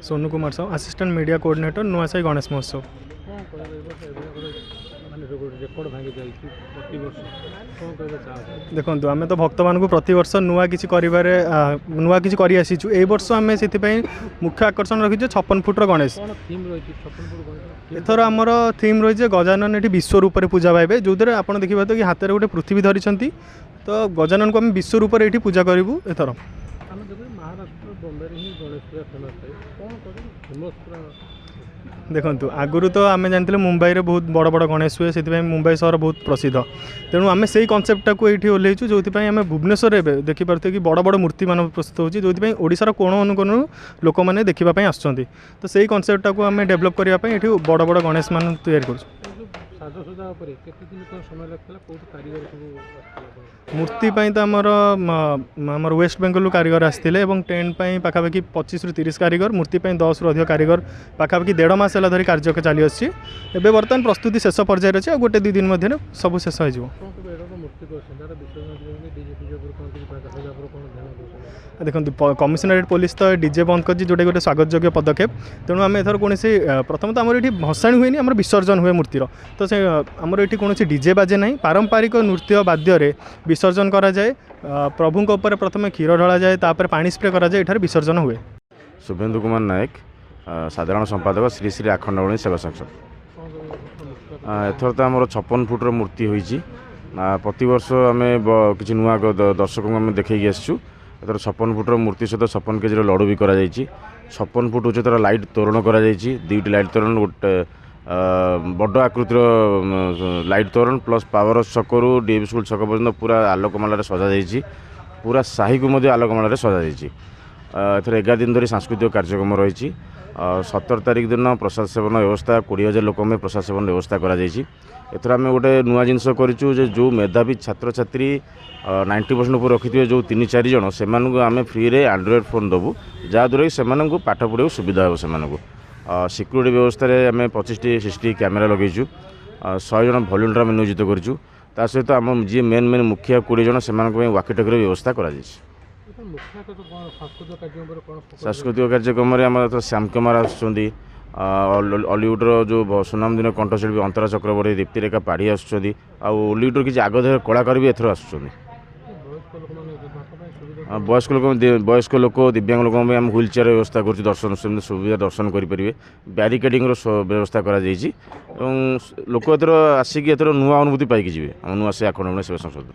Sonu Kumar Sahu assistant media coordinator Nuasahi Ganesh Mahotsav. देखो आम तो भक्त मान प्रत वर्ष नुआ कि नुआ कि आसीचु ए वर्ष आम से मुख्य आकर्षण रखीचे 56 फुटर गणेश। एथर आमर थीम रही गजानन ये विश्व रूप से पूजा पाइबे जो आप देखिए तो कि हाथ में गोटे पृथ्वी धरी तो गजानन को आम विश्व रूप से पूजा करूँ एथर। देखो आगुरी तो आम जानते मुंबई में बहुत बड़ बड़ गणेश हुए से मुंबई सहर बहुत प्रसिद्ध तेणु आम से कनसेप्टा को ये ओल्लैचु जो आम भुवनेश्वर देखिपे कि बड़ बड़ मूर्ति मान प्रस्तुत होती जो ओडिशार कोण अनुकोण लोक मैंने देखापी आसुँच तो से कनसेप्टा को आम डेभलप करने ये बड़ बड़ गणेश मान तैयारी कर मूर्ति तो आमर वेस्ट बेंगल कारीगर आसते टेंट पाखापाखि 25 ରୁ 30 कारीगर मूर्ति 10 ରୁ अधिक कारीगर पाखापाखि 1.5 मास धरी कार्य चली आसी बर्तमान प्रस्तुति शेष पर्यायर अच्छे गोटे 2 दिन मध्य सब शेष हो। देखो कमिशनरेट पुलिस तो डीजे बंद कर जोटा गोटे स्वागत योग्य पदक्षेप तेणु आम एथर कौन प्रथम तो आमर ये भसाणी हुए आम विसर्जन हुए मूर्तिर तो से आमर ये कौन डीजे बाजे ना पारंपरिक नृत्य वाद्य विसर्जन करा जाए प्रभु ऊपर प्रथम क्षीर ढला जाए तापर पानी स्प्रे करा जाए एठार विसर्जन हुए। शुभेन्दु कुमार नायक साधारण संपादक श्री श्री आखंडमणि सेवा संसद। एथर तो आमर 56 फुटर मूर्ति होती प्रति वर्ष आम कि नुआ दर्शक को आम देखी आसचु एथर 56 फुटर मूर्ति सहित 56 केजी लड़ू भी करा 56 फुट उच्चतर लाइट तोरण कर 2टी लाइट तोरण गोटे बड़ आकृतिर लाइट तोरण प्लस पावर छकरू डीएवी स्कूल छक पर्यटन पूरा आलोकमाल सजा जाइए पूरा साही को आलोकमाल सजा जाइए। एथर 11 दिन धरी सांस्कृतिक कार्यक्रम रही 17 तारिख दिन प्रसाद सेवन व्यवस्था 20,000 लोक में प्रसाद सेवन व्यवस्था एथर आम गोटे नुआ जिनस करूँ जो मेधावी छात्र छात्री 90% ऊपर रखी जो 3-4 जन से आम फ्री रे एंड्रॉइड फोन देवु जहाँद्वारा कि पाठ पढ़ा सुविधा हो से सिक्यूरीटी व्यवस्था आम 25टी CCTV कैमेरा लगेचु 100 जन भलेंटियर आम नियोजित करूँ ता सहित आम जी मेन मेन मुखिया 20 जन से वाकी टकी व्यवस्था कर सांस्कृतिक कार्यक्रम आम श्याम कुमार आसुँच हॉलीवुड्र जो सुनामधीन कंठशिल्पी अंतरा चक्रवर्ती दीप्तिरेखा पाढ़ी आसुँच हॉलीवुड्र किसी आगधर कलाकार भी एथर आसुँच वयस्क लोक दिव्यांग लोक आम व्हील चेयर व्यवस्था कर दर्शन सुविधा दर्शन करेंगे ब्यारिकेडिंग व्यवस्था कर लोक एथर आसिक एथर नुआ अनुभूति पाई जी नुआ से आखंडमणि सेवा संसद।